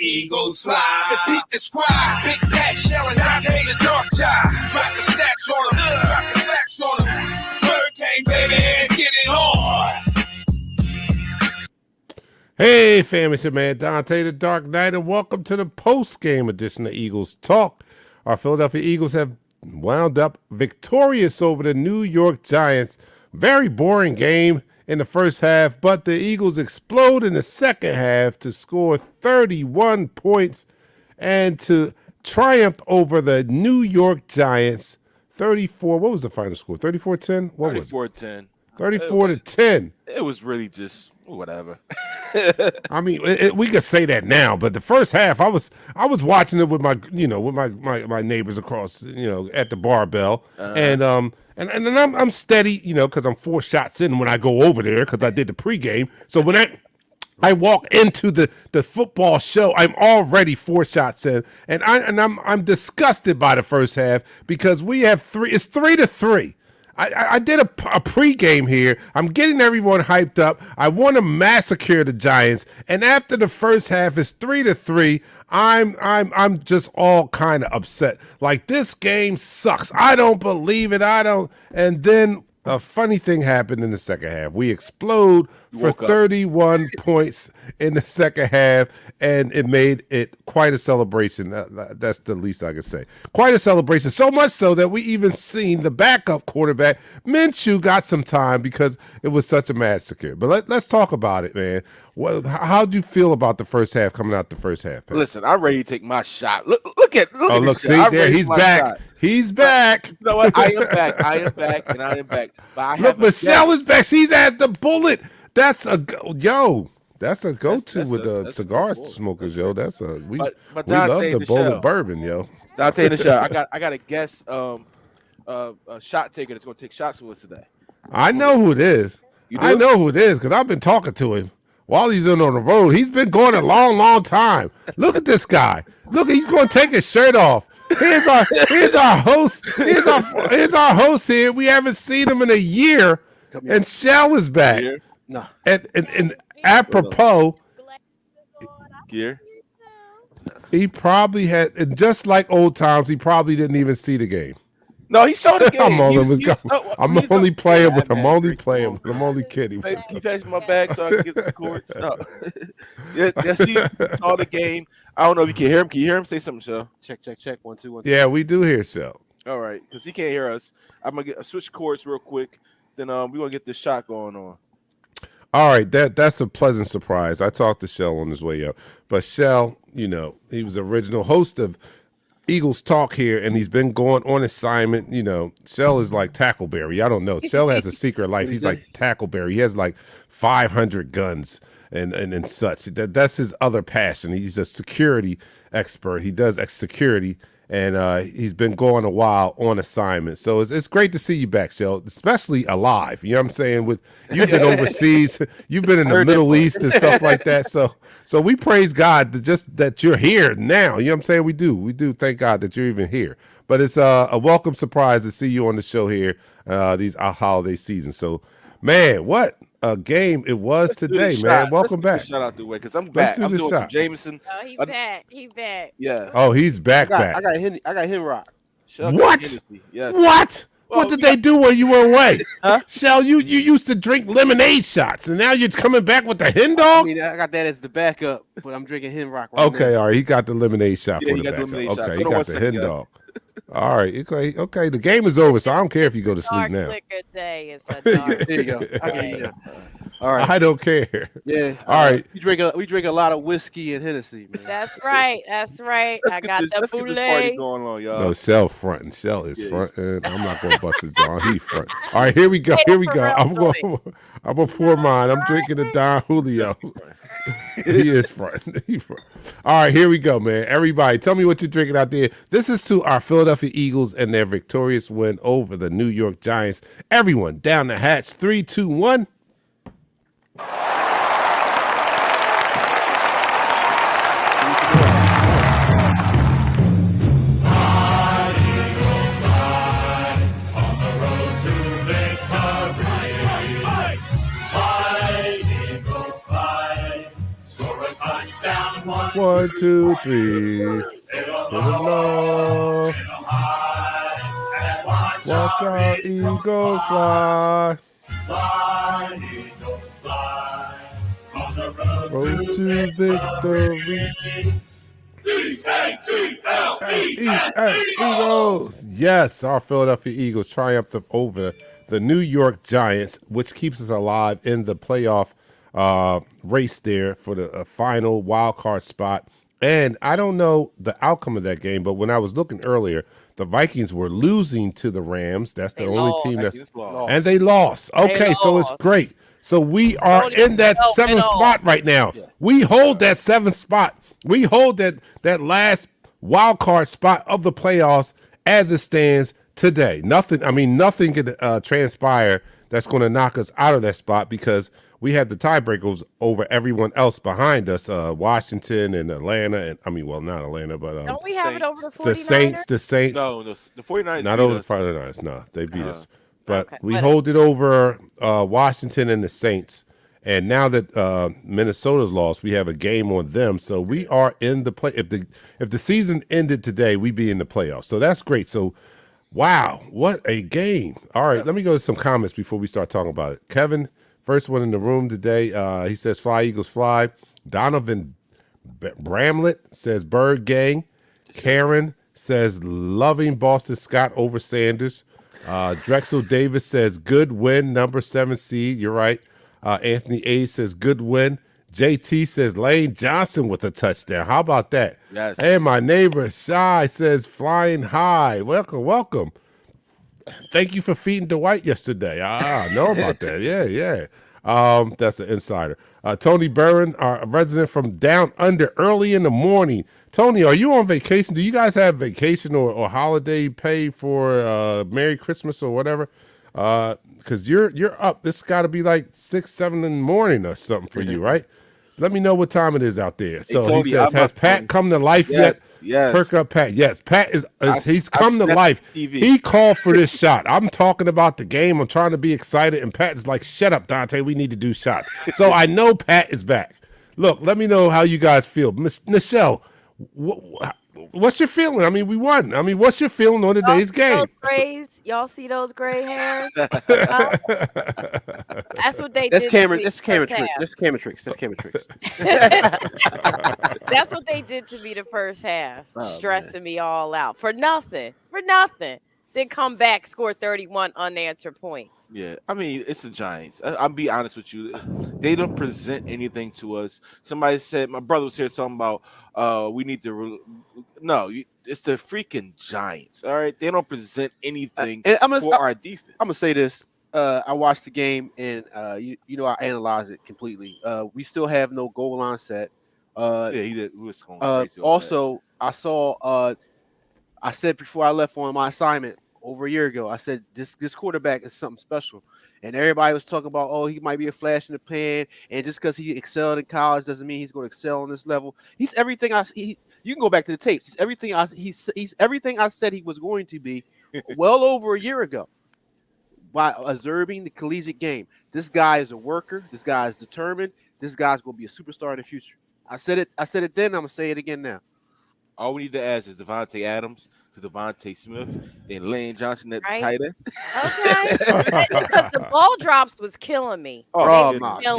Eagles fly. The Pete the Squad, Big Pat shelling, Untitled Dark Tie. Drop the stats on them, drop the facts on them. It's Bird Game, baby, let's get it on. Hey, fam, it's your man Dante the Dark Knight, and welcome to the post-game edition of Eagles Talk. Our Philadelphia Eagles have wound up victorious over the New York Giants. Very boring game in the first half, but the Eagles explode in the second half to score 31 points and to triumph over the New York Giants 34. What was the final score? 34-10? What was it? 34-10. 34-10. It was really just whatever. I mean, we could say that now, but the first half, I was watching it with my neighbors across, at the barbell, and I'm steady, because I'm 4 shots in when I go over there because I did the pregame. So when I walk into the football show, I'm already 4 shots in, and I'm disgusted by the first half because we have 3. It's 3-3. I did a pregame here. I'm getting everyone hyped up. I want to massacre the Giants, and after the first half is 3-3. I'm just all kind of upset. Like, this game sucks. I don't believe it. And then a funny thing happened in the second half. We explode for 31 points in the second half, and it made it quite a celebration. That's the least I can say. Quite a celebration, so much so that we even seen the backup quarterback, Minshew, got some time because it was such a massacre. But let's talk about it, man. How do you feel about the first half, coming out the first half, man? Listen, I'm ready to take my shot. Look at see there, he's back. Shot. He's back. You know what? I am back, and I am back. But look, Michelle is back. She's at the bullet. That's a go-to with the cigar smokers, yo. We love the bullet bourbon, yo. I'll tell you the shot. I got a guest shot taker that's gonna take shots with us today. I know who it is. I know who it is because I've been talking to him while he's on the road. He's been going a long time. Look at this guy. Look, he's going to take his shirt off. Here's our host. Here's our host here. We haven't seen him in a year, and Shell is back. No. And apropos, he probably had, and just like old times, he probably didn't even see the game. No, he saw the game. I'm only playing, but I'm only kidding. Can you pass my bag so I can get the courts? No. Yes, he saw the game. I don't know if you can hear him. Can you hear him? Say something, Shell. Check. 1 2 1 2. Yeah, we do hear Shell. All right, because he can't hear us. I'm gonna switch courts real quick. Then we're gonna get this shot going on. All right, that's a pleasant surprise. I talked to Shell on his way up, but Shell, he was the original host of Eagles Talk here, and he's been going on assignment. Shell is like Tackleberry. I don't know. Shell has a secret life. He's like Tackleberry. He has like 500 guns and such. That's his other passion. He's a security expert. He does security. And he's been going a while on assignment. So it's great to see you back, Shell, especially alive. You know what I'm saying? You've been overseas. You've been in the Middle East and stuff like that. So we praise God that you're here now. You know what I'm saying? We do thank God that you're even here. But it's a welcome surprise to see you on the show here these holiday seasons. So, man, what a game it was today, man. Welcome back. Shout out the way because I'm back. I'm doing some Jameson. Oh, he's back. He's back. Yeah. Oh, he's back. I got Henrock. What? Yes. What? Well, what did they do when you were away? Huh? Shell, you used to drink lemonade shots, and now you're coming back with the hen dog? I got that as the backup, but I'm drinking Henrock right now. Okay, all right. He got the lemonade shot for the backup. Okay, he got the hen dog. All right. Okay. The game is over, so I don't care if you go to sleep now. Liquor day is a dark. There you go. Okay. All right. I don't care. Yeah. All right. We drink a lot of whiskey and Hennessy, man. That's right. Let's get this party going on, y'all. No, Shell fronting. Shell is fronting. I'm not gonna bust his jaw. He front. All right, here we go. I'm gonna pour mine. I'm drinking the Don Julio. He is fronting. All right, here we go, man. Everybody, tell me what you're drinking out there. This is to our Philadelphia Eagles and their victorious win over the New York Giants. Everyone, down the hatch. 3, 2, 1. Touchdown, 1, 2, 3. Hit it low. Watch our Eagles fly. Road to victory. Eagles. Yes, our Philadelphia Eagles triumphed over the New York Giants, which keeps us alive in the playoff race there for the final wild card spot. And I don't know the outcome of that game, but when I was looking earlier, the Vikings were losing to the Rams. That's the only team and they lost. Okay, so it's great. So we are in that seventh spot right now. Yeah. We hold that seventh spot. We hold that last wild card spot of the playoffs as it stands today. Nothing can transpire that's going to knock us out of that spot because we have the tiebreakers over everyone else behind us, Washington and Atlanta. Not Atlanta, but don't we have Saints. It over the 49ers? The Saints. No, the 49ers. Not over the 49ers. No, they beat us. But we hold it over Washington and the Saints. And now that Minnesota's lost, we have a game on them. So we are in the play. If the season ended today, we'd be in the playoffs. So that's great. So, wow, what a game. All right, let me go to some comments before we start talking about it. Kevin, first one in the room today, he says, "Fly, Eagles, fly." Donovan Bramlett says, "Bird Gang." Karen says, "Loving Boston Scott over Sanders." Drexel Davis says, "Good win, number 7 seed." You're right. Anthony A says, "Good win." JT says, "Lane Johnson with a touchdown." How about that? Yes. And my neighbor Shy says, "Flying high." Welcome. Thank you for feeding Dwight yesterday. I know about that. Yeah. That's an insider. Tony Burren, our resident from down under, early in the morning. Tony, are you on vacation? Do you guys have vacation or holiday pay for Merry Christmas or whatever? Because you're up. This got to be like 6, 7 in the morning or something for you, right? Let me know what time it is out there. So he says, "Has Pat come to life yet?" Yes. Perk up, Pat. Yes, Pat he's come to life. He called for this shot. I'm talking about the game. I'm trying to be excited, and Pat is like, "Shut up, Dante. We need to do shots." So I know Pat is back. Look, let me know how you guys feel. Miss Nichelle, what's your feeling? I mean, we won. I mean, what's your feeling on today's game? Y'all see those gray hairs? That's what they That's did. That's camera tricks. That's what they did to me the first half, stressing me all out for nothing. Then come back, score 31 unanswered points. Yeah, I mean, it's the Giants. I'll be honest with you. They don't present anything to us. Somebody said, my brother was here talking about, we need to. It's the freaking Giants. All right, they don't present anything for our defense. I'm gonna say this. I watched the game and I analyzed it completely. We still have no goal line set. He did. We was going crazy also, I saw. I said before I left on my assignment over a year ago, I said this quarterback is something special, and everybody was talking about, he might be a flash in the pan, and just because he excelled in college doesn't mean he's going to excel on this level. He's everything. You can go back to the tapes. He's everything. He's everything I said he was going to be, well over a year ago. By observing the collegiate game, this guy is a worker. This guy is determined. This guy's going to be a superstar in the future. I said it then. I'm gonna say it again now. All we need to add is Devontae Adams to Devontae Smith and Lane Johnson at the tight end. Okay. Because the ball drops was killing me. Oh my God! Oh,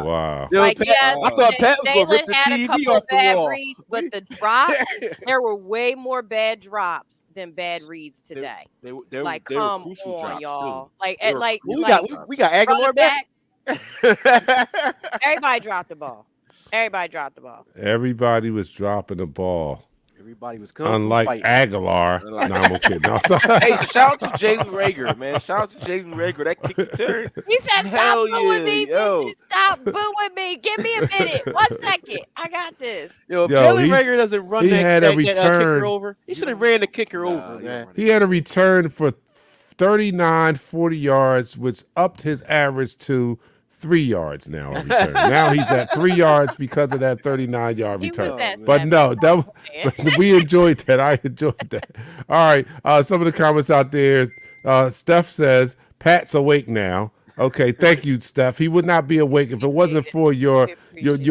wow. Like, I thought Pat was going to rip the had a TV couple off of the bad wall. reads, but the drops, there were way more bad drops than bad reads today. They Come were crucial on, drops, y'all. too. We got Aguilar back. Everybody dropped the ball. Everybody was dropping the ball. Everybody was coming. Unlike Aguilar. No, I'm okay. No, hey, shout out to Jalen Rager, man. Shout out to Jalen Rager. That kick return. He said, Hell "Stop booing me, yo. bitches. Stop booing me. Give me a minute. 1 second. I got this." If Jalen Rager doesn't run that return. kicker over, he should have ran the kicker over, man. He had a return for 39, 40 yards, which upped his average to 3 yards now. Now he's at 3 yards because of that 39-yard return. But no, we enjoyed that. I enjoyed that. All right. Some of the comments out there. Steph says, "Pat's awake now." Okay, thank you, Steph. He would not be awake if it wasn't for your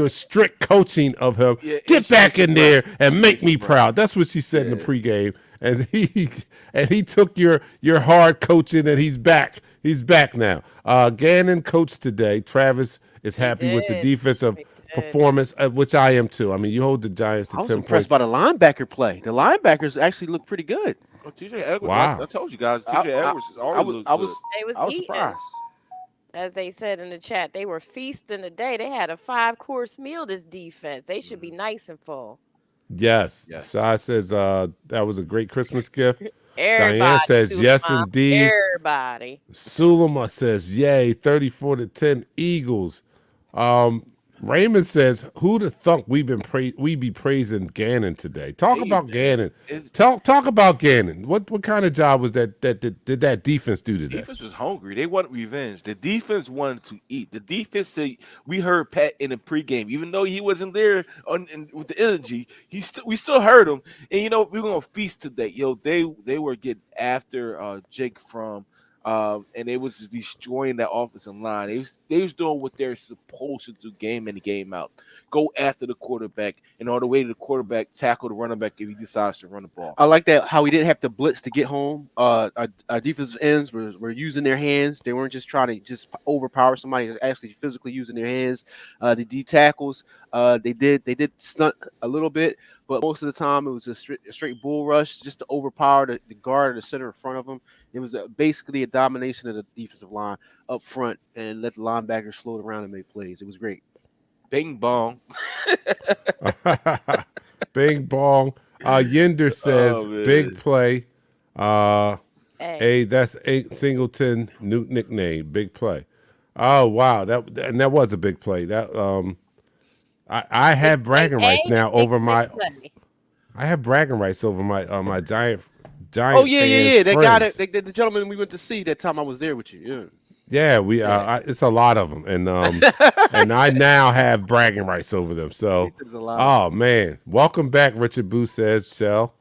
strict coaching of him. Yeah, Get and she back makes in me there proud. and She make makes me me proud. proud. That's what she said in the Yeah. pregame, and he took your hard coaching, and he's back. He's back now. Gannon coached today. Travis is happy with the did. defensive He did. performance, which I am too. I mean, you hold the Giants to I was 10 impressed points. by the linebacker play. The linebackers actually look pretty good. Well, TJ Edwards, Wow. I told you guys, I, TJ I, Edwards has I always was, looked I good. was, They was I was eating. surprised. As they said in the chat, they were feasting today. They had a 5-course meal, this defense. They should be nice and full. Yes. Yes. Shai says that was a great Christmas gift. Everybody. Diane says yes, Sulema, indeed. Everybody. Sulema says yay, 34-10 Eagles. Raymond says, "Who the thunk we be praising Gannon today? Talk Hey, about man, Gannon. it's- Talk about Gannon. What kind of job was that did that defense do today? Defense was hungry. They wanted revenge. The defense wanted to eat. The defense said, we heard Pat in the pregame, even though he wasn't there with the energy. We still heard him. And you know we're gonna feast today. They were getting after Jake Fromm. And they was just destroying that offensive line. They was doing what they're supposed to do game in and game out. Go after the quarterback, and all the way to the quarterback, tackle the running back if he decides to run the ball. I like that how we didn't have to blitz to get home. Our defensive ends were using their hands. They weren't just trying to just overpower somebody. They were actually physically using their hands. The D tackles, they did stunt a little bit, but most of the time it was a straight bull rush just to overpower the guard or the center in front of them. It was basically a domination of the defensive line up front and let the linebackers float around and make plays. It was great. Bing bong. Bing bong. Yender says Oh, big play. Hey. That's Singleton new nickname. Big play. Oh wow, that was a big play. That I have bragging rights now over my. I have bragging rights over my giant. Oh yeah. They got friends. it. The gentleman we went to see that time I was there with you. Yeah. Yeah, it's a lot of them, and and I now have bragging rights over them. So, oh man, welcome back, Richard Booth says. Shell,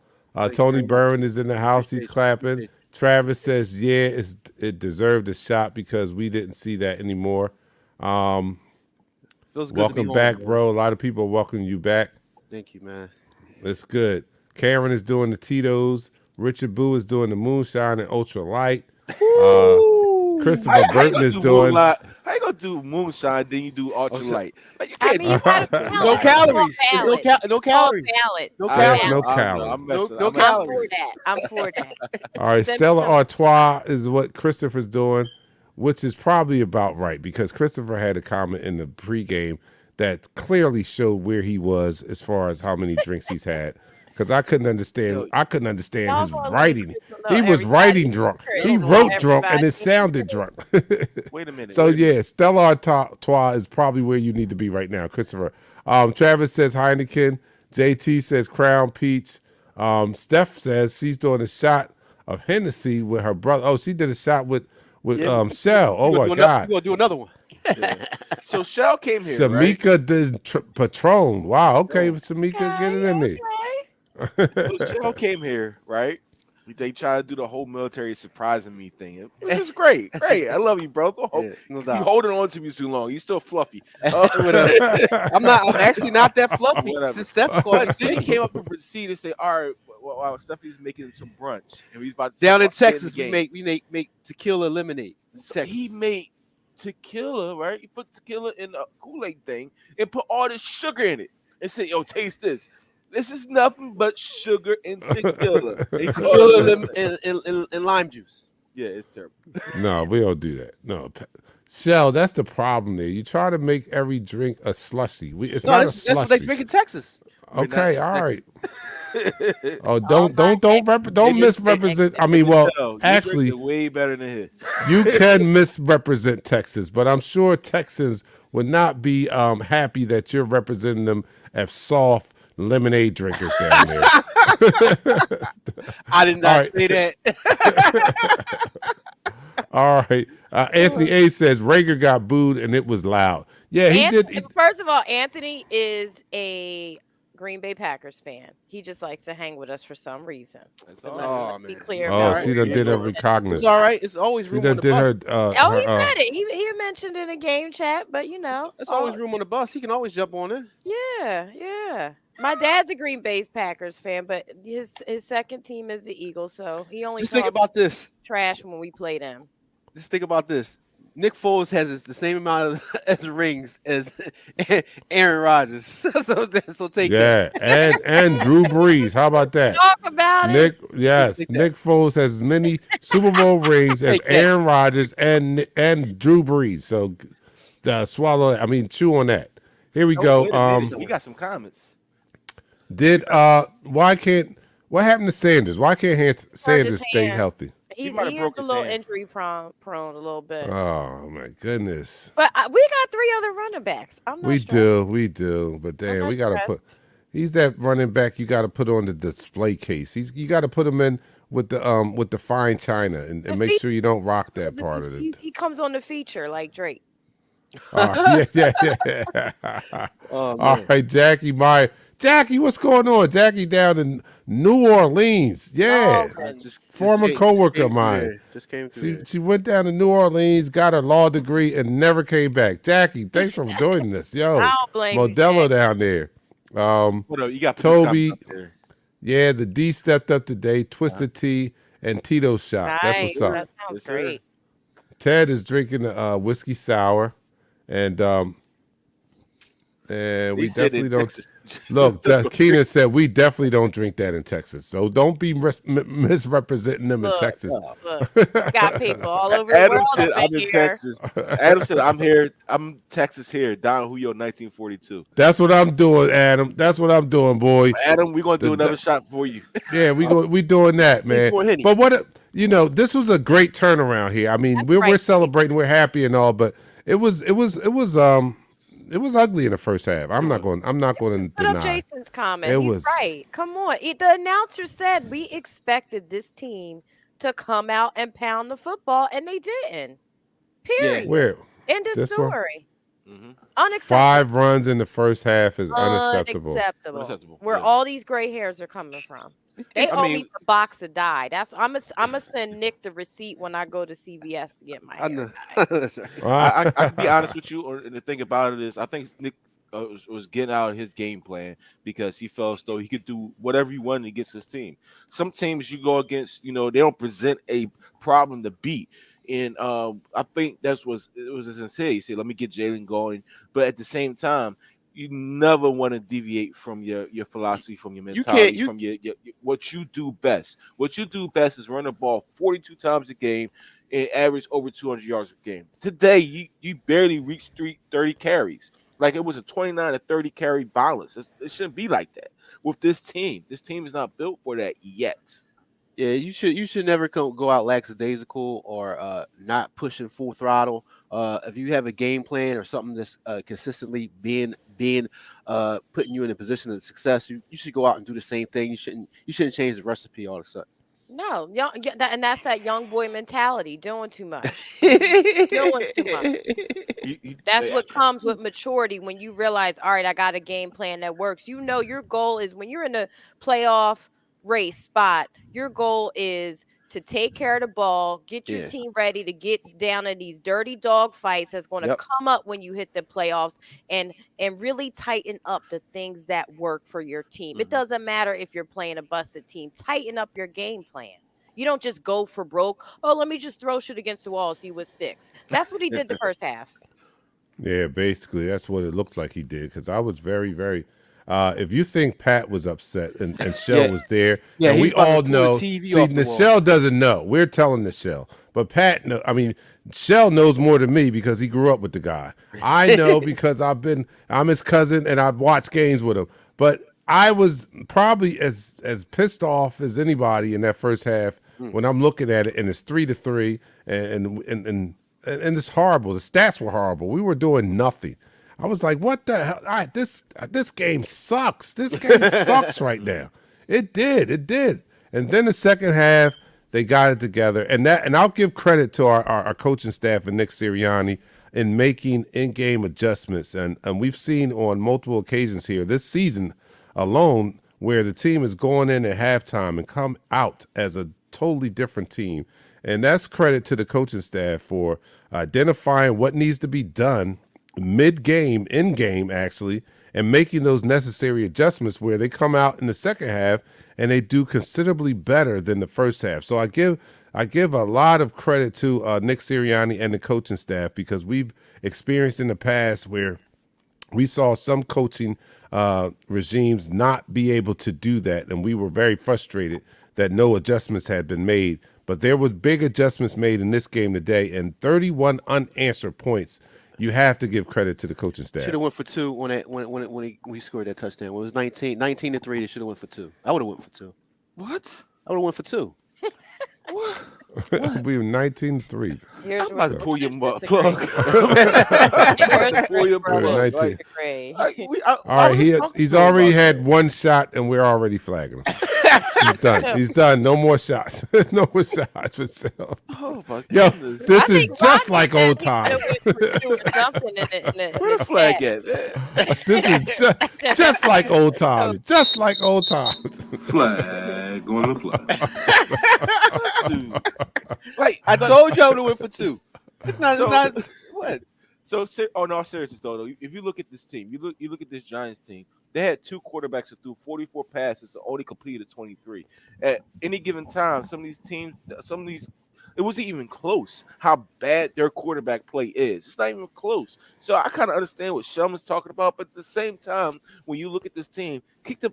Tony Burren is in the house. He's clapping. Travis says, yeah, it deserved a shot because we didn't see that anymore. Feels good to be Welcome home, back, man. bro. A lot of people welcome you back. Thank you, man. It's good. Karen is doing the Tito's. Richard Boo is doing the moonshine and ultra light. Christopher Burton is doing. How you gonna do moonshine? Then you do ultralight. Like you I can't. mean, you gotta balance. No calories. It's There's no calories. Balance. No There's calories. no I'm calories. messing. No I'm I'm calories. for that. I'm for that. All right, Send me Stella some. Artois is what Christopher's doing, which is probably about right because Christopher had a comment in the pregame that clearly showed where he was as far as how many drinks he's had. Because I couldn't understand. I couldn't understand Y'all his gonna let writing. Chris know He was everybody writing drunk. Chris He know wrote drunk, and everybody it sounded drunk. Wait a minute. So wait a minute. yeah, Stella Artois is probably where you need to be right now, Christopher. Travis says Heineken. JT says Crown Peach. Steph says she's doing a shot of Hennessy with her brother. Oh, she did a shot with Shell. Oh my God. We're gonna do another one. So Shell came here, right? Shamika did Patron. Wow. Okay, Shamika, get it in there. So Shell came here, right? They try to do the whole military surprising me thing. It was great. Great. I love you, bro. Don't hold, Yeah, no you doubt. holding on to me too long. You still fluffy. I'm actually not that fluffy. Whatever. Since Steph's But then he came up and proceeded to say, all right, well, Stephanie's making some brunch. And he's about to down in start playing Texas, the we game. make tequila lemonade. In So Texas. he made tequila, right? He put tequila in a Kool-Aid thing and put all this sugar in it and said, yo, taste this. This is nothing but sugar and tequila. tequila and lime juice. Yeah, it's terrible. No, we don't do that. No. Shell, that's the problem there. You try to make every drink a slushy. It's No, not a that's what they slushy. drink in Texas. Okay, not all right. Texas. Oh, don't misrepresent. I mean, well, No, you actually, drink it way better than his. you can misrepresent Texas, but I'm sure Texans would not be happy that you're representing them as soft lemonade drinkers down there. I did not All right. say that. All right. Anthony A says Rager got booed and it was loud. Yeah, he did. First of all, Anthony is a Green Bay Packers fan. He just likes to hang with us for some reason. Let's be man. clear. Oh, about she it. done did her It's recognizance. all right. It's always She room done on the did bus. her. Oh, he said it. He mentioned it in a game chat, but you know, It's always room on the bus. He can always jump on it. yeah. My dad's a Green Bay Packers fan, but his second team is the Eagles, so he only Just think talks about this. trash when we play them. Just think about this. Nick Foles has the same amount of as rings as Aaron Rodgers. so take that. Yeah, and Drew Brees. How about that? Talk about it. Nick Foles has as many Super Bowl rings as Aaron Rodgers and Drew Brees. So swallow it. I mean, chew on that. Here we go. We got some comments. What happened to Sanders? Why can't Sanders stay healthy? He might have is broke a his little hand. injury prone a little bit. Oh my goodness. But we got 3 other running backs. I'm not sure. We do. But damn, not we gotta stressed. put. He's that running back you got to put on the display case. You got to put him in with the fine china and make sure you don't rock that part of it. He comes on the feature like Drake. Yeah. All right, Jackie Meyer. Jackie, what's going on? Jackie down in New Orleans. Yeah. Former coworker of mine. Just came through. She went down to New Orleans, got her law degree, and never came back. Jackie, thanks for doing this. Yo, I don't blame you, Modelo Jackie. down there. What up? You got Toby. up there. Yeah, the D stepped up today. Twisted Tea and Tito's shot. That's what's up. That sounds Yes, sir. great. Ted is drinking whiskey sour, and we definitely don't. Look, Keenan said we definitely don't drink that in Texas. So don't be misrepresenting them in Texas. Look, got people all over the Adam world. said up I'm in here. Texas. Adam said I'm here. I'm Texas here. Don Julio 1942. That's what I'm doing, Adam. That's what I'm doing, boy. Adam, we're gonna do another shot for you. Yeah, we doing that, man. But this was a great turnaround here. I mean, we're celebrating, we're happy and all, but it was ugly in the first half. I'm not going to Put up deny. Jason's comment. He's right. Come on. The announcer said we expected this team to come out and pound the football, and they didn't. Period. Yeah, where? End of This story. Mm-hmm. Unacceptable. 5 runs in the first half is unacceptable. Unacceptable. Where all these gray hairs are coming from. They owe me a box of dye. That's I'm gonna send Nick the receipt when I go to CVS to get my hair dyed. I can be honest with you, and the thing about it is, I think Nick was getting out of his game plan because he felt as though he could do whatever he wanted against his team. Some teams you go against, they don't present a problem to beat. And I think it was his intent. He said, let me get Jalen going. But at the same time, you never want to deviate from your philosophy, from your mentality, from your what you do best. What you do best is run the ball 42 times a game and average over 200 yards a game. Today, you barely reached 30 carries. Like it was a 29 to 30 carry balance. It shouldn't be like that with this team. This team is not built for that yet. Yeah, you should never go out lackadaisical or not pushing full throttle. If you have a game plan or something that's consistently being putting you in a position of success, you should go out and do the same thing. You shouldn't change the recipe all of a sudden. No, and that's that young boy mentality, doing too much. Doing too much. That's what comes with maturity when you realize, all right, I got a game plan that works. Your goal is when you're in a playoff race spot, your goal is to take care of the ball, get your team ready to get down in these dirty dog fights that's going to come up when you hit the playoffs and really tighten up the things that work for your team. Mm-hmm. It doesn't matter if you're playing a busted team. Tighten up your game plan. You don't just go for broke. Oh, let me just throw shit against the wall, see what sticks. That's what he did the first half. Yeah, basically, that's what it looks like he did. Because I was very, very. If you think Pat was upset and Shell was there, and we all know. See, Shell doesn't know. We're telling the Shell, but Pat. Shell knows more than me because he grew up with the guy. I know because I'm his cousin and I've watched games with him. But I was probably as pissed off as anybody in that first half when I'm looking at it, and it's 3-3, and it's horrible. The stats were horrible. We were doing nothing. I was like, what the hell? This game sucks. This game sucks right now. It did. And then the second half, they got it together. And I'll give credit to our coaching staff and Nick Siriani in making in-game adjustments. And we've seen on multiple occasions here this season alone, where the team is going in at halftime and come out as a totally different team. And that's credit to the coaching staff for identifying what needs to be done mid-game, in-game actually, and making those necessary adjustments where they come out in the second half and they do considerably better than the first half. So I give a lot of credit to Nick Siriani and the coaching staff, because we've experienced in the past where we saw some coaching regimes not be able to do that, and we were very frustrated that no adjustments had been made. But there was big adjustments made in this game today, and 31 unanswered points. You have to give credit to the coaching staff. Should have went for 2 when he scored that touchdown. When it was 19-3, they should have went for 2. I would have went for 2. What? I would have went for 2. We were 19-3. I'm about to pull your plug. Pull your plug. All right, he's already had one shot, and we're already flagging him. He's done. He's done. No more shots. No more shots for sale. Oh my Yo, goodness. this is just like old times. Where the flag at? This is just like old times. Just like old times. Flag on the flag. Right, I told you I would have went for 2. It's not. What? So, no, seriously though, if you look at this team, you look at this Giants team. They had 2 quarterbacks that threw 44 passes and only completed 23. At any given time, some of these, it wasn't even close how bad their quarterback play is. It's not even close. So I kind of understand what Shelman's talking about, but at the same time, when you look at this team, get the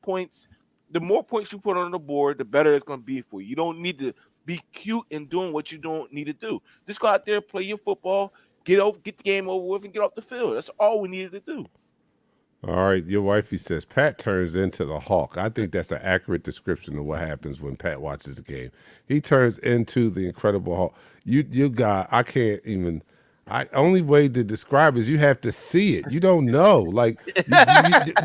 points. The more points you put on the board, the better it's going to be for you. You don't need to be cute in doing what you don't need to do. Just go out there, play your football, get the game over with, and get off the field. That's all we needed to do. All right, your wifey says Pat turns into the Hawk. I think that's an accurate description of what happens when Pat watches the game. He turns into the Incredible Hulk. You got, I can't even. Only way to describe it is you have to see it. You don't know. Like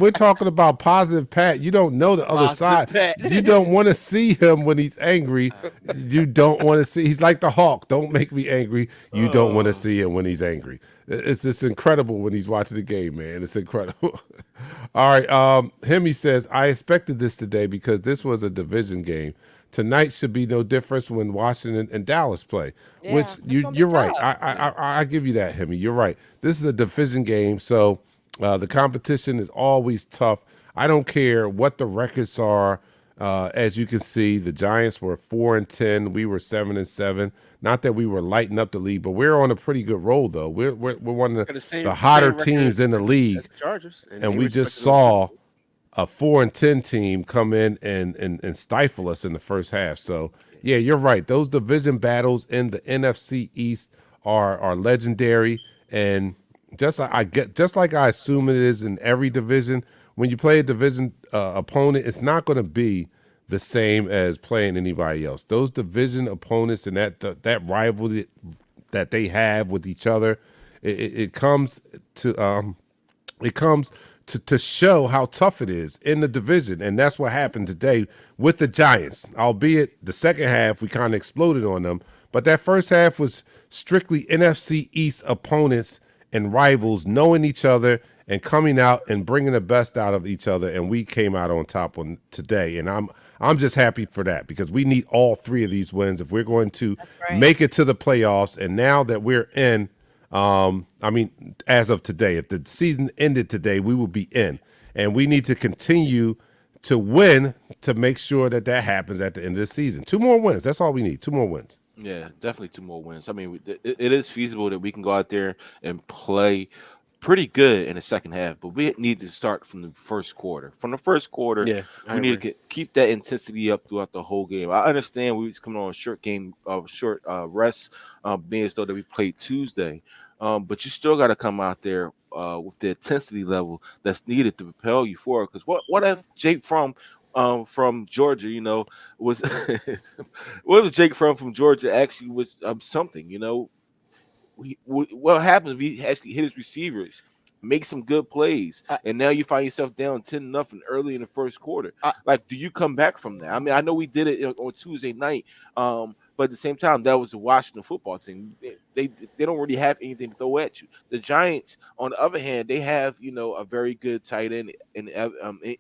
we're talking about positive Pat. You don't know the other side. Pat. You don't want to see him when he's angry. You don't want to see. He's like the Hawk. Don't make me angry. You don't want to see him when he's angry. It's just incredible when he's watching the game, man. It's incredible. All right. Hemi says, I expected this today because this was a division game. Tonight should be no difference when Washington and Dallas play, which you're right. I give you that, Hemi. You're right. This is a division game, so the competition is always tough. I don't care what the records are. As you can see, the Giants were 4-10. We were 7-7. Not that we were lighting up the league, but we're on a pretty good roll, though. We're one of the hotter teams in the league, and we just saw a 4-10 team come in and stifle us in the first half. So yeah, you're right. Those division battles in the NFC East are legendary, and just like I assume it is in every division. When you play a division opponent, it's not going to be the same as playing anybody else. Those division opponents and that rivalry that they have with each other, it comes to show how tough it is in the division. And that's what happened today with the Giants. Albeit the second half, we kind of exploded on them. But that first half was strictly NFC East opponents and rivals knowing each other and coming out and bringing the best out of each other. And we came out on top on today. And I'm just happy for that, because we need all 3 of these wins if we're going to make it to the playoffs. And now that we're in, as of today, if the season ended today, we would be in, and we need to continue to win to make sure that happens at the end of the season. 2 more wins. That's all we need. 2 more wins. Yeah, definitely 2 more wins. I mean, it is feasible that we can go out there and play pretty good in the second half, but we need to start from the first quarter. From the first quarter, we need to keep that intensity up throughout the whole game. I understand we was coming on a short rest, being as though that we played Tuesday, but you still got to come out there with the intensity level that's needed to propel you forward. Because what if Jake from Georgia, was what if Jake from Georgia actually was something, what happens if he actually hit his receivers, make some good plays, and now you find yourself down 10-0 early in the first quarter? Do you come back from that? I mean, I know we did it on Tuesday night, but but at the same time, that was the Washington football team. They don't really have anything to throw at you. The Giants, on the other hand, they have a very good tight end in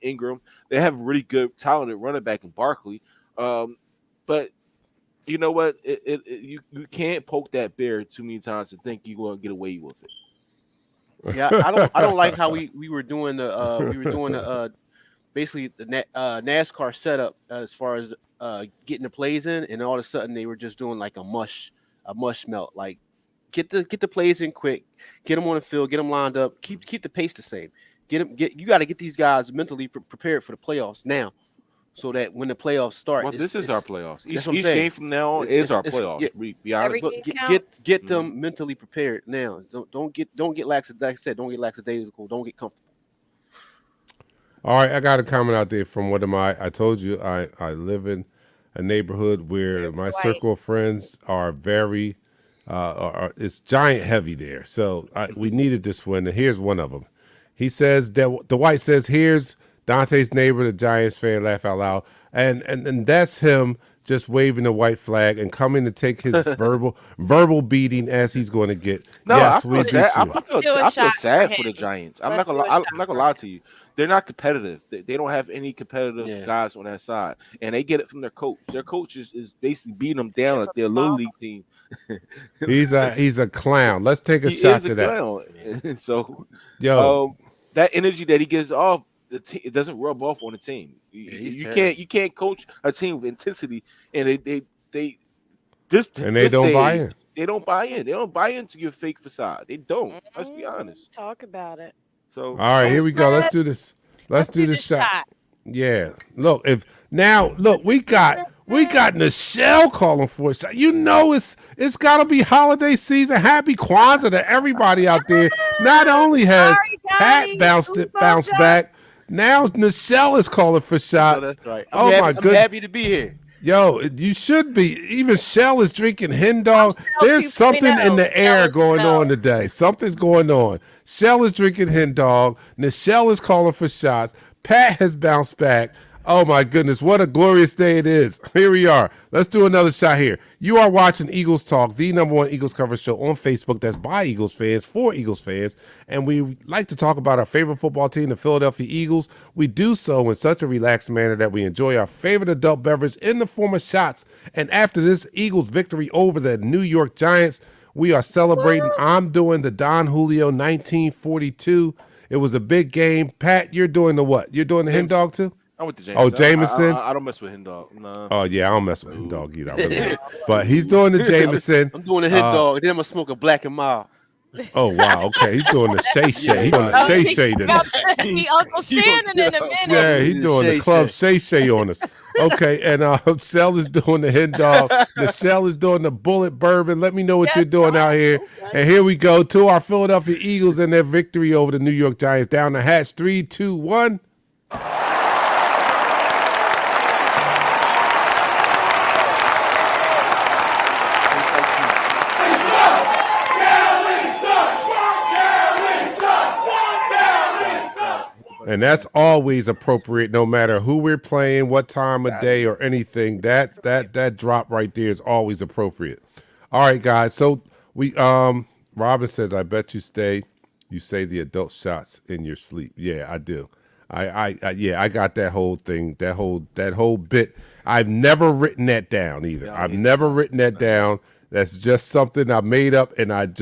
Ingram. They have really good, talented running back in Barkley. But you know what? You can't poke that bear too many times to think you're going to get away with it. Yeah, I don't like how we were doing the basically the NASCAR setup as far as getting the plays in, and all of a sudden they were just doing like a mush melt. Like get the plays in quick, get them on the field, get them lined up, keep the pace the same. You got to get these guys mentally prepared for the playoffs now, so that when the playoffs start, well, this is our playoffs. Each game from now on is our playoffs. Be honest. Get them mentally prepared now. Don't get lackadaisical. Like I said, don't get lackadaisical. Don't get comfortable. All right, I got a comment out there from one of I told you I live in a neighborhood where my circle of friends are very, it's giant heavy there. So we needed this win, and here's one of them. He says that the White says, here's Dante's neighbor, the Giants fan, laugh out loud. And that's him just waving the white flag and coming to take his verbal beating as he's going to get. No, yes, I feel sad for the Giants. I'm not gonna lie to you. They're not competitive. They don't have any competitive guys on that side, and they get it from their coach. Their coach is basically beating them down at their little league team. He's a clown. Let's take a shot to that. So, that energy that he gives off, it doesn't rub off on the team. You can't coach a team with intensity, and they don't buy in. They don't buy in. They don't buy into your fake facade. They don't. Let's be honest. Talk about it. So all right, here we go. Let's do this. Let's do this shot. Yeah. Look, we got Nichelle calling for a shot. It's gotta be holiday season. Happy Kwanzaa to everybody out there. Not only has Pat bounced back, now Nichelle is calling for shots. That's right. My goodness. I'm happy to be here. Yo, you should be. Even Shell is drinking hen dog. There's something in the air going on today. Something's going on. Shell is drinking hen dog. Nichelle is calling for shots. Pat has bounced back. Oh my goodness, what a glorious day it is. Here we are. Let's do another shot here. You are watching Eagles Talk, the #1 Eagles coverage show on Facebook that's by Eagles fans, for Eagles fans. And we like to talk about our favorite football team, the Philadelphia Eagles. We do so in such a relaxed manner that we enjoy our favorite adult beverage in the form of shots. And after this Eagles victory over the New York Giants, we are celebrating. I'm doing the Don Julio 1942. It was a big game. Pat, you're doing the what? You're doing the hen dog too? I went to Jameson. Oh, Jameson. I don't mess with hen dog. No. Oh yeah, I don't mess with hen dog either. I really don't. But he's doing the Jameson. I'm doing the hen dog, and then I'm gonna smoke a Black and Mild. Oh wow, okay. He's doing the Shay Shay. He's doing the Shay Shay today. The Uncle Shannon in a minute. Yeah, he's doing the Club Shay Shay on us. Okay, and Shell is doing the hen dog. Michelle is doing the bullet bourbon. Let me know what you're doing out here. And here we go to our Philadelphia Eagles and their victory over the New York Giants. Down the hatch, 3, 2, 1. And that's always appropriate, no matter who we're playing, what time of day, or anything. That drop right there is always appropriate. All right, guys. So we Robin says, I bet you say the adult shots in your sleep. Yeah, I do. I got that whole thing, that whole bit. I've never written that down either. I've never written that down. That's just something I made up, and I've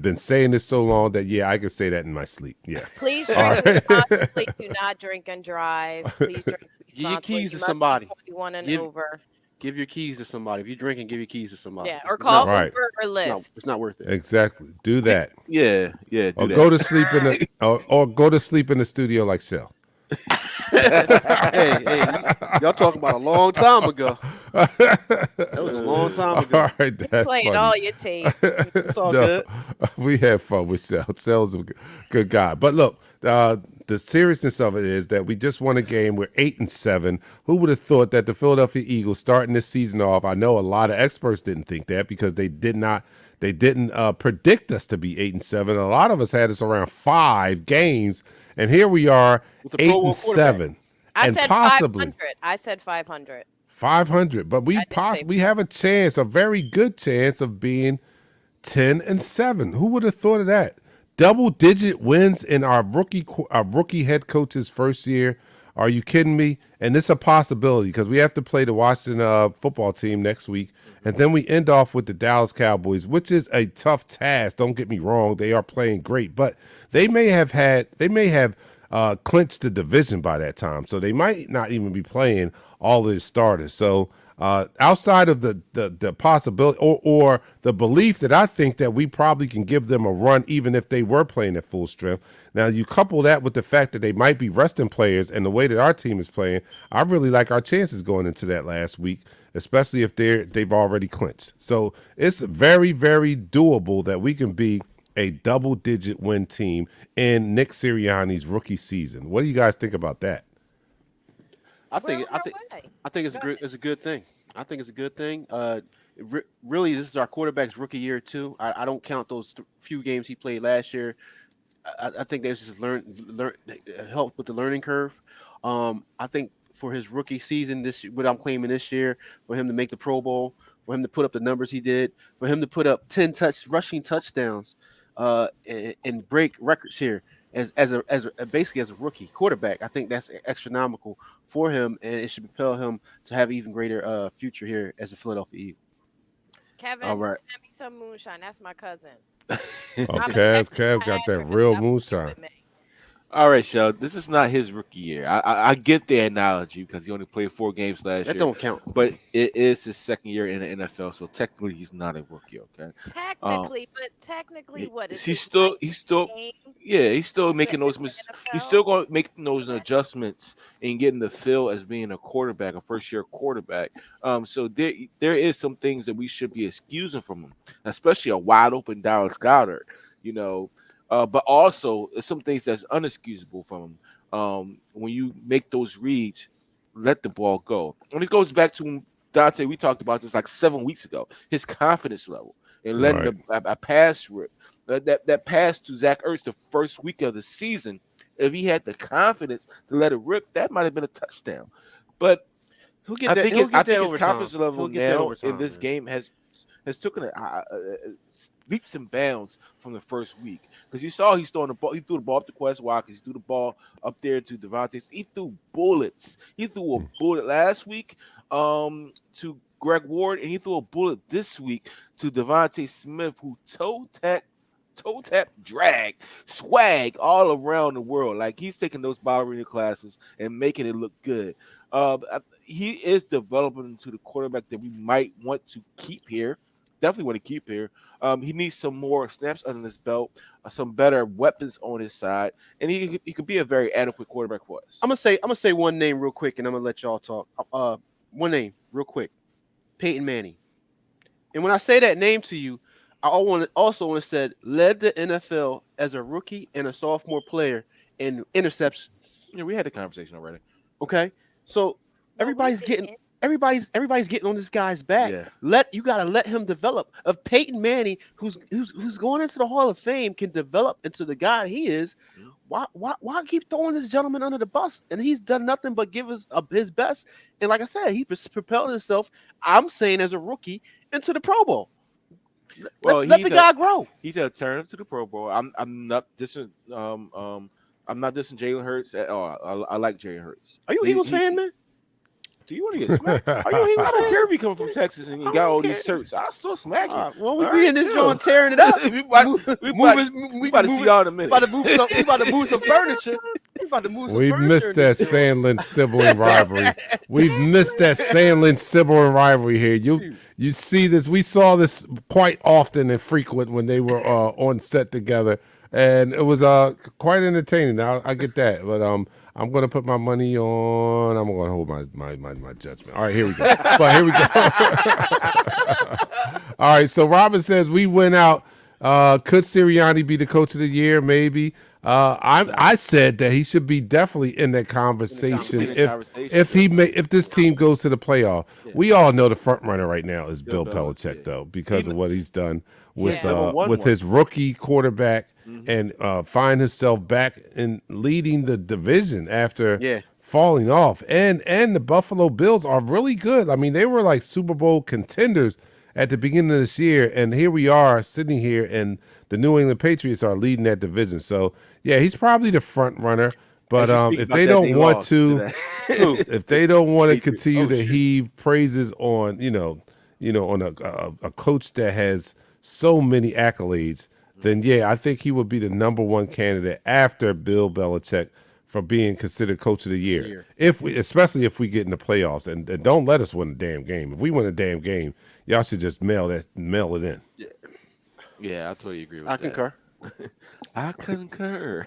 been saying this so long that I can say that in my sleep. Yeah. Please drink responsibly. Do not drink and drive. Please drink responsibly. Give your keys to somebody. 21 and over. Give your keys to somebody. If you're drinking, give your keys to somebody. Yeah, or call Uber or Lyft. No, it's not worth it. Exactly. Do that. Yeah. Or go to sleep in the or go to sleep in the studio like Shell. hey, y'all talking about a long time ago. That was a long time ago. All right, that's playing funny. all your tape. It's all good. We had fun with Shell. Shell's a good guy. But look, the seriousness of it is that we just won a game. We're 8-7. Who would have thought that the Philadelphia Eagles starting this season off? I know a lot of experts didn't think that because they didn't predict us to be 8-7. A lot of us had us around 5 games. And here we are, 8-7. I said 500. I said 500. 500, but we have a chance, a very good chance of being 10-7. Who would have thought of that? Double-digit wins in our rookie head coach's first year. Are you kidding me? And it's a possibility because we have to play the Washington football team next week, and then we end off with the Dallas Cowboys, which is a tough task. Don't get me wrong; they are playing great, but they may have clinched the division by that time, so they might not even be playing all of the starters. So outside of the possibility or the belief that I think that we probably can give them a run even if they were playing at full strength. Now you couple that with the fact that they might be resting players and the way that our team is playing, I really like our chances going into that last week, especially if they've already clinched. So it's very, very doable that we can be a double-digit win team in Nick Sirianni's rookie season. What do you guys think about that? I think it's a good thing. I think it's a good thing. Really, this is our quarterback's rookie year too. I don't count those few games he played last year. I think they just helped with the learning curve. I think for his rookie season, what I'm claiming this year, for him to make the Pro Bowl, for him to put up the numbers he did, for him to put up 10 rushing touchdowns, and break records here as basically as a rookie quarterback, I think that's astronomical for him, and it should propel him to have even greater future here as a Philadelphia Eagle. Kevin, all right, send me some moonshine. That's my cousin. Okay, Kev got that real moonshine. All right, Shell. This is not his rookie year. I get the analogy because he only played 4 games last year. That don't count. But it is his second year in the NFL, so technically he's not a rookie. Okay. Technically, what is he's still making those he's still going to make those adjustments and getting the feel as being a quarterback, a first year quarterback. So there is some things that we should be excusing from him, especially a wide open Dallas Goedert. But also some things that's unexcusable from him. When you make those reads, let the ball go. And it goes back to Dante. We talked about this like 7 weeks ago. His confidence level and letting a pass rip. That pass to Zach Ertz the first week of the season. If he had the confidence to let it rip, that might have been a touchdown. But I think his confidence level now in this game has taken leaps and bounds from the first week. Because you saw he's throwing the ball. He threw the ball up to Quest Watkins. He threw the ball up there to Devontae. He threw bullets. He threw a bullet last week to Greg Ward, and he threw a bullet this week to Devontae Smith, who toe tap, drag, swag all around the world. Like he's taking those ballerina classes and making it look good. He is developing into the quarterback that we might want to keep here. Definitely want to keep here. He needs some more snaps under his belt, some better weapons on his side, and he could be a very adequate quarterback for us. I'm gonna say one name real quick, and I'm gonna let y'all talk. One name real quick, Peyton Manning. And when I say that name to you, I also want to say led the NFL as a rookie and a sophomore player in interceptions. Yeah, we had the conversation already. Okay, so everybody's getting on this guy's back. Yeah. You gotta let him develop. If Peyton Manning, who's going into the Hall of Fame, can develop into the guy he is, why keep throwing this gentleman under the bus? And he's done nothing but give us his best. And like I said, he propelled himself, I'm saying as a rookie, into the Pro Bowl. Let the guy grow. He's a turn to the Pro Bowl. I'm not dissing Jalen Hurts at all. I like Jalen Hurts. Are you an Eagles fan, man? Do you want to get smacked? I don't care if you come from Texas and you got all these shirts. I'll still smack you. Well, we be in this joint tearing it up. we about to see y'all in a minute. We about to move some furniture. We've missed that Sandlin sibling rivalry. We've missed that Sandlin sibling rivalry here. You see this? We saw this quite often and frequent when they were on set together, and it was quite entertaining. Now I get that, but I'm going to put my money on. I'm going to hold my judgment. All right, here we go. All right, so Robin says we went out. Could Sirianni be the coach of the year? Maybe. I said that he should be definitely in that conversation if this team goes to the playoff. Yeah. We all know the front runner right now is Bill Belichick, though, because of what he's done with his rookie quarterback. Mm-hmm. And find himself back in leading the division after falling off. And the Buffalo Bills are really good. I mean, they were like Super Bowl contenders at the beginning of this year, and here we are sitting here, and the New England Patriots are leading that division. So yeah, he's probably the front runner. But if they don't want to, if they don't want to continue to heave praises on, on a coach that has so many accolades, then yeah, I think he would be the number one candidate after Bill Belichick for being considered coach of the year. Especially if we get in the playoffs, and don't let us win a damn game. If we win a damn game, y'all should just mail it in. Yeah, I totally agree with I that. concur. I concur.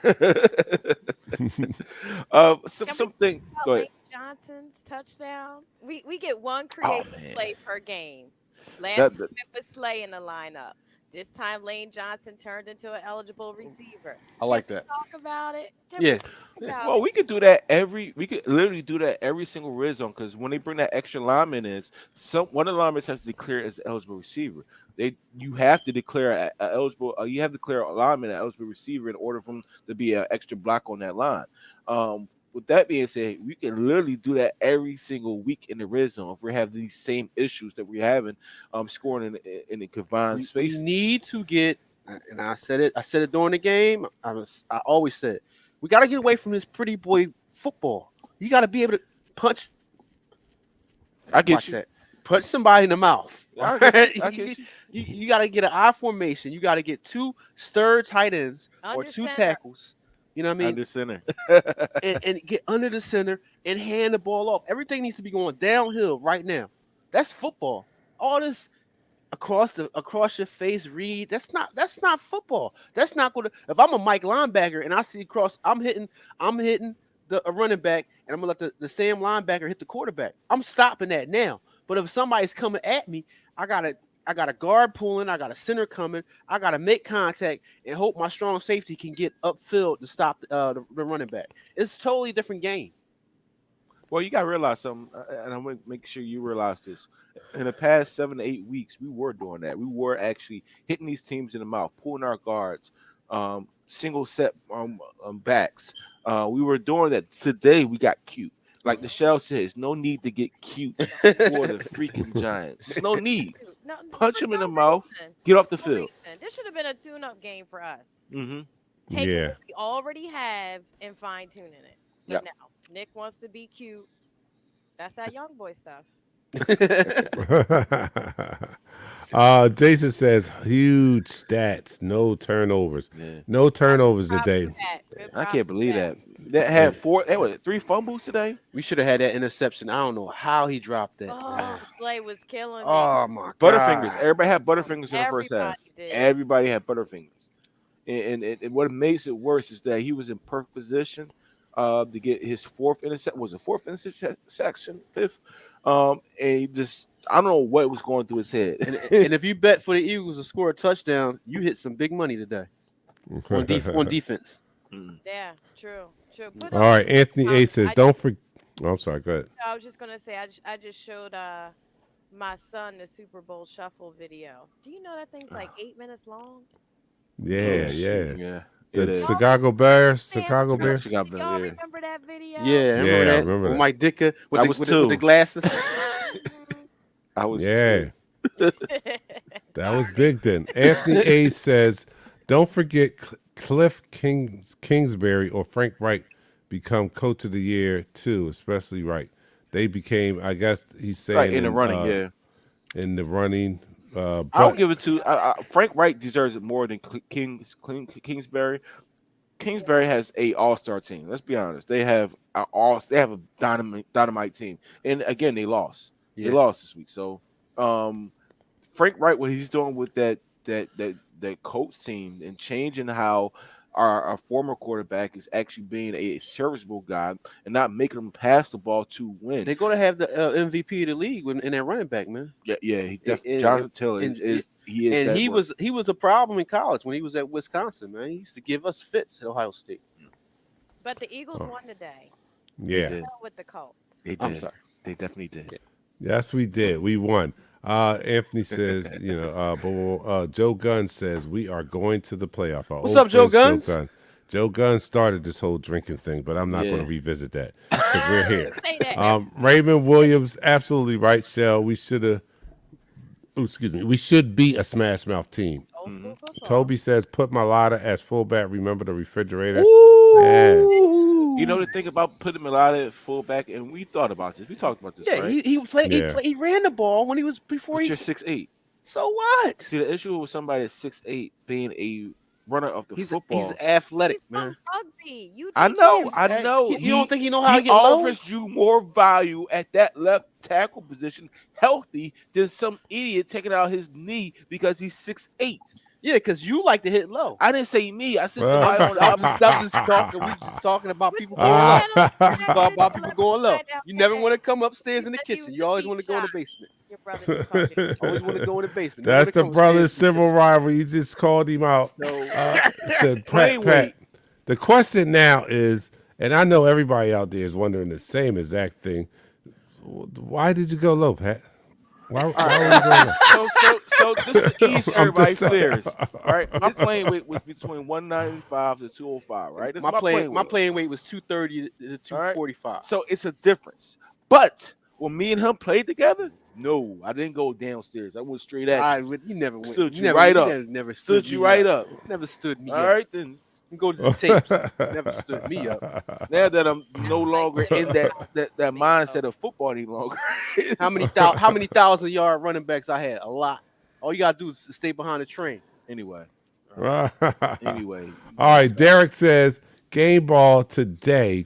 Something. Go ahead. Lane Johnson's touchdown. We get one creative play per game. Last time it was Slay in the lineup. This time Lane Johnson turned into an eligible receiver. I like that. Talk about it. Well, we could do that we could literally do that every single red zone, because when they bring that extra lineman in, one of the linemen has to declare as an eligible receiver. You have to declare you have to declare a lineman an eligible receiver in order for him to be an extra block on that line. With that being said, we can literally do that every single week in the red zone if we have these same issues that we're having scoring in the confined space. We need to get, and I said it during the game. I always said, we got to get away from this pretty boy football. You got to be able to punch. I get you. That. Punch somebody in the mouth. I get you. You got to get an I formation. You got to get 2 stirred tight ends or 2 tackles. You know what I mean? Under center. and get under the center and hand the ball off. Everything needs to be going downhill right now. That's football. All this across your face read, that's not football. That's not going to. If I'm a Mike linebacker and I see across, I'm hitting a running back, and I'm gonna let the same linebacker hit the quarterback. I'm stopping that now. But if somebody's coming at me, I got a guard pulling, I got a center coming, I got to make contact and hope my strong safety can get upfield to stop the running back. It's a totally different game. Well, you got to realize something, and I'm going to make sure you realize this. In the past 7 to 8 weeks, we were doing that. We were actually hitting these teams in the mouth, pulling our guards, single set backs. We were doing that. Today, we got cute. Like the shell says, no need to get cute for the freaking Giants. There's no need. Punch him in the mouth. Get off the field. This should have been a tune-up game for us. Mm-hmm. Take what we already have and fine-tuning it. But now, Nick wants to be cute. That's that young boy stuff. Jason says huge stats, no turnovers. No turnovers today. I can't believe that. That had 3 fumbles today. We should have had that interception. I don't know how he dropped that. Oh, Slay was killing me. Oh my God. Butterfingers. Everybody had butterfingers in the first half. Everybody had butterfingers. And what makes it worse is that he was in perfect position to get his 4th interception. Was it 4th interception? 5th? And he just, I don't know what was going through his head. and if you bet for the Eagles to score a touchdown, you hit some big money today on defense. Yeah, true. All right, Anthony A says, don't forget. Oh, I'm sorry, go ahead. I was just going to say, I just showed my son the Super Bowl shuffle video. Do you know that thing's like 8 minutes long? Yeah. The Chicago Bears. Y'all remember that video? Yeah, I remember that. With Mike Dicker with the glasses. I was 2. That was big then. Anthony A says, don't forget Cliff Kingsbury or Frank Wright become coach of the year too, especially Wright. They became, I guess he's saying, in the running, in the running. I'll give it to Frank Wright. Deserves it more than Kingsbury. Kingsbury has a all-star team. Let's be honest. They have a dynamite team, and again, they lost. They lost this week. So, Frank Wright, what he's doing with that coach team and changing how our former quarterback is actually being a serviceable guy and not making him pass the ball to win. They're going to have the MVP of the league in their running back, man. Yeah. Jonathan Taylor he was a problem in college when he was at Wisconsin, man. He used to give us fits at Ohio State. But the Eagles won today. Yeah. With the Colts. They did. I'm sorry. They definitely did. Yes, we did. We won. Anthony says, Joe Gunn says we are going to the playoff. What's up, Joe Gunn? Joe Gunn started this whole drinking thing, but I'm not going to revisit that because we're here. Say that. Raymond Williams, absolutely right, Shell. We should have. Excuse me. We should be a Smash Mouth team. Old school football. Toby says, "Put Malata as fullback. Remember the refrigerator." You know the thing about putting Milata at fullback, and we thought about this. We talked about this. Yeah, right? he played. Yeah. He ran the ball when he was before. But you're 6'8". So what? See, the issue with somebody at 6'8" being a runner of the football. He's athletic, He's man. rugby. I know. You don't think he know how to get He low? offers you more value at that left tackle position, healthy, than some idiot taking out his knee because he's 6'8". Yeah, because you like to hit low. I didn't say me. I said I'm somebody. just talking. We just talking about people going low. We just talking about people going low. You never want to come upstairs in the kitchen. You always want to go in the basement. Your brother Always want to go in the basement. That's the brother's civil rivalry. You just called him out. Said, Pat, the question now is, and I know everybody out there is wondering the same exact thing. Why did you go low, Pat? Why were you going low? So just to ease everybody's fears, right? My playing weight was between 195 to 205, right? That's My playing weight was 230 to 245. Right? So it's a difference. But when me and him played together, no, I didn't go downstairs. I went straight at you. You never went. Stood you you never, right you up. Never Stood you right up. Never stood me All up. right, then. You go to the tapes. Never stood me up. Now that I'm no longer in that mindset of football any longer. How many 1,000-yard running backs I had? A lot. All you gotta do is stay behind the train. Anyway. All Anyway. All right, Derek says game ball today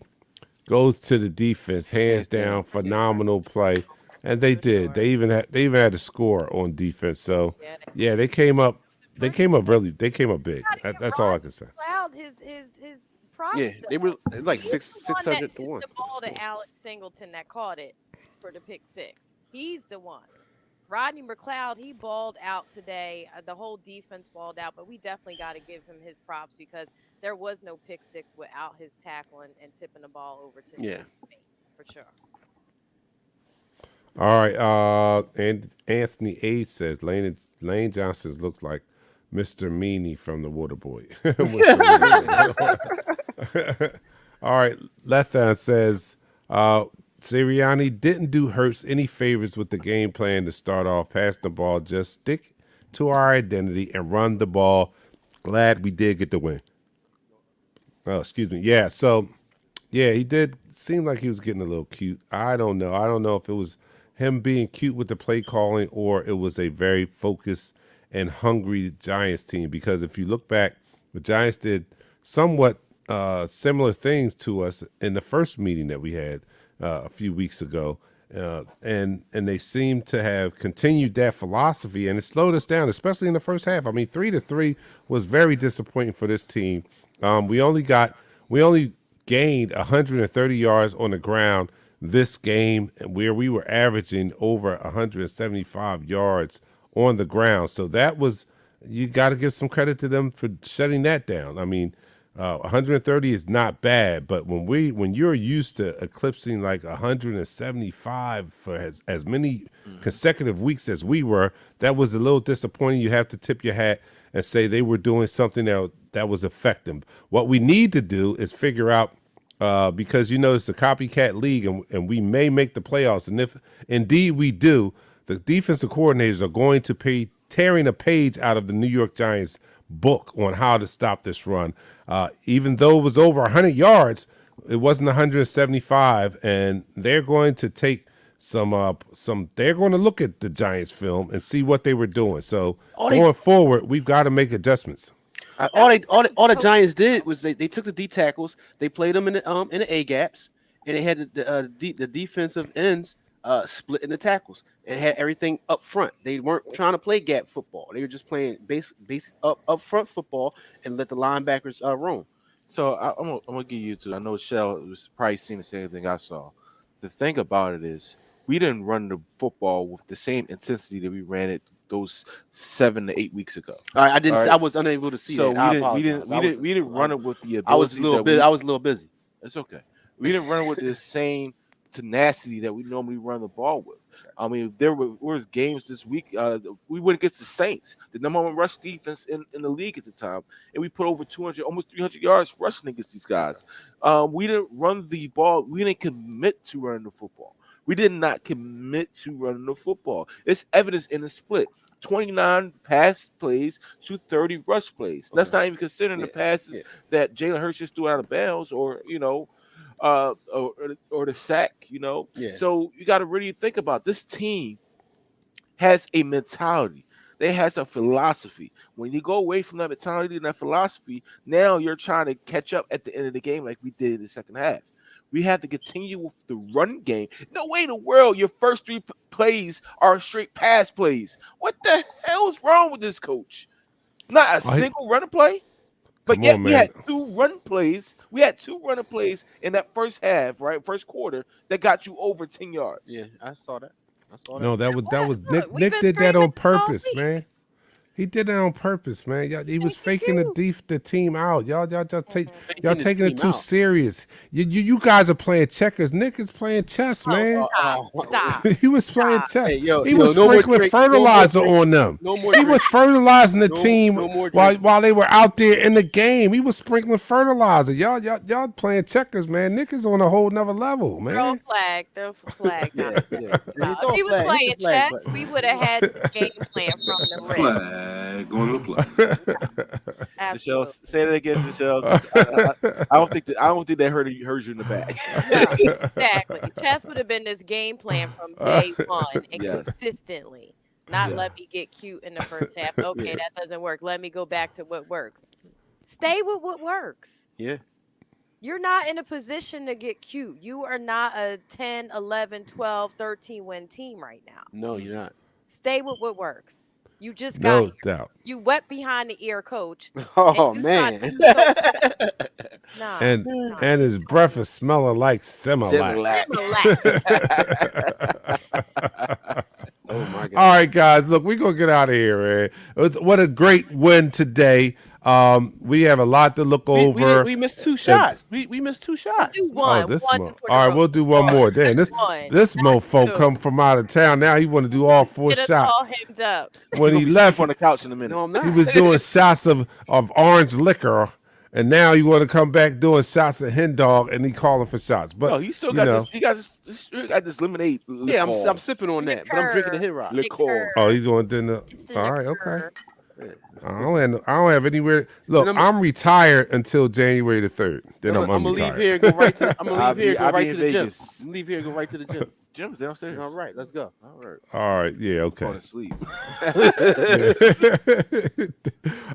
goes to the defense, hands down, phenomenal play, and they did. They even had a score on defense. So yeah, they came up. They came up big. That's all I can say. Cloud his props. Yeah, they were like 600 to 1. The ball to Alex Singleton that caught it for the pick six. He's the one. Rodney McLeod, he balled out today. The whole defense balled out, but we definitely got to give him his props because there was no pick six without his tackling and tipping the ball over to his teammate, for sure. All right, and Anthony A says Lane Johnson looks like Mr. Meanie from the Waterboy. All right, Lethan says Siriani didn't do Hurts any favors with the game plan to start off passing the ball. Just stick to our identity and run the ball. Glad we did get the win. Oh, excuse me. Yeah, so, yeah, he did seem like he was getting a little cute. I don't know. I don't know if it was him being cute with the play calling or it was a very focused and hungry Giants team. Because if you look back, the Giants did somewhat similar things to us in the first meeting that we had a few weeks ago. And they seem to have continued that philosophy, and it slowed us down, especially in the first half. I mean, 3-3 was very disappointing for this team. We only gained 130 yards on the ground this game, where we were averaging over 175 yards on the ground. So that was, you got to give some credit to them for shutting that down. I mean, 130 is not bad, but when you're used to eclipsing like 175 for as many consecutive weeks as we were, that was a little disappointing. You have to tip your hat and say they were doing something that was effective. What we need to do is figure out, because it's a copycat league and we may make the playoffs, and if indeed we do, the defensive coordinators are going to be tearing a page out of the New York Giants book on how to stop this run. Even though it was over 100 yards, it wasn't 175, and they're going to take they're going to look at the Giants film and see what they were doing. So going forward, we've got to make adjustments. All the Giants did was they took the D tackles, they played them in the A gaps, and they had the defensive ends split in the tackles and had everything up front. They weren't trying to play gap football. They were just playing basic up front football and let the linebackers roam. So I'm gonna give you two. I know Shell was probably seeing the same thing I saw. The thing about it is we didn't run the football with the same intensity that we ran it those 7 to 8 weeks ago. All right, I was unable to see so that. We didn't run it with the ability. I was a little busy. It's okay. We didn't run it with the same tenacity that we normally run the ball with. I mean, there was games this week. We went against the Saints, the number one rush defense in the league at the time, and we put over 200, almost 300 yards rushing against these guys. We didn't run the ball. We didn't commit to running the football. We did not commit to running the football. It's evidence in the split. 29 pass plays to 30 rush plays. Okay. That's not even considering the passes that Jalen Hurts just threw out of bounds, or or the sack. Yeah. So you got to really think about this team has a mentality. They has a philosophy. When you go away from that mentality and that philosophy, now you're trying to catch up at the end of the game like we did in the second half. We have to continue with the run game. No way in the world your first 3 plays are straight pass plays. What the hell is wrong with this coach? Not a single running play? But yet we had 2 run plays. We had 2 running plays in that first half, right? First quarter that got you over 10 yards. Yeah, I saw that. No, that was Nick. Nick did that on purpose, man. He did it on purpose, man. He was faking the team out. Y'all taking it too serious. You guys are playing checkers. Nick is playing chess, man. Stop. He was playing chess. Hey, he was sprinkling fertilizer on them. He was fertilizing the team while they were out there in the game. He was sprinkling fertilizer. Y'all playing checkers, man. Nick is on a whole nother level, man. Throw flag. If he was playing chess, we would have had this game plan from the rip. Going to play. Michelle, say that again, Michelle. I don't think that heard you in the back. No, exactly. Chess would have been this game plan from day one and consistently. Not let me get cute in the first half. Okay, that doesn't work. Let me go back to what works. Stay with what works. Yeah. You're not in a position to get cute. You are not a 10, 11, 12, 13 win team right now. No, you're not. Stay with what works. You just got no doubt. You wet behind the ear, coach. Oh man. And his breath is smelling like Similac. Oh my God. All right, guys. Look, we're gonna get out of here, man. What a great win today. We have a lot to look over. We missed 2 shots. We missed 2 shots. Do one. All right, we'll do one more. Damn, this mofo come from out of town. Now he want to do all 4 shots. All hemmed up. When he left on the couch in a minute. No, I'm not. He was doing shots of orange liquor, and now you want to come back doing shots of hen dog, and he calling for shots. But no, he still got this. He got this lemonade. Yeah, I'm sipping on that, but I'm drinking the hen rock. Liquor. Oh, he's going to all right, okay. I don't have anywhere. Look, I'm retired until January the 3rd. Then I'm gonna leave here and go right to. I'm gonna leave here and go right to the gym. Leave here and go right to the gym. Gym's downstairs. All right, let's go. All right, yeah, okay. Going to sleep.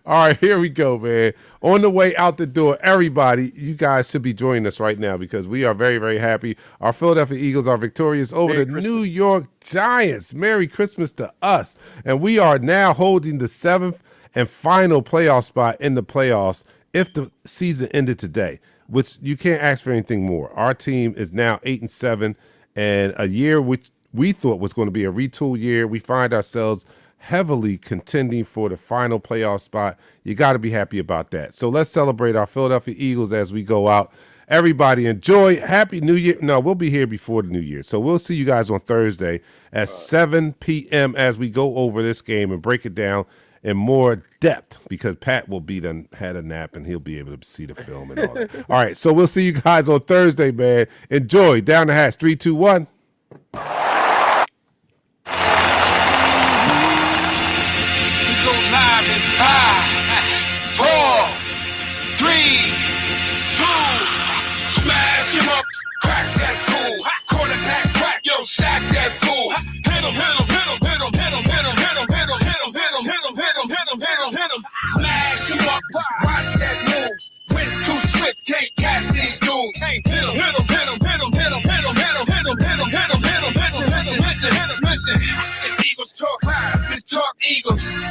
All right, here we go, man. On the way out the door, everybody, you guys should be joining us right now because we are very, very happy. Our Philadelphia Eagles are victorious over the New York Giants. Merry Christmas to us. And we are now holding the 7th and final playoff spot in the playoffs if the season ended today, which you can't ask for anything more. Our team is now 8-7. And a year which we thought was going to be a retool year, we find ourselves heavily contending for the final playoff spot. You got to be happy about that. So let's celebrate our Philadelphia Eagles as we go out. Everybody enjoy. Happy New Year. No, we'll be here before the New Year. So we'll see you guys on Thursday at 7 p.m. as we go over this game and break it down in more depth because Pat will be done, had a nap, and he'll be able to see the film and all that. All right, so we'll see you guys on Thursday, man. Enjoy. Down the hatch. 3, 2, 1.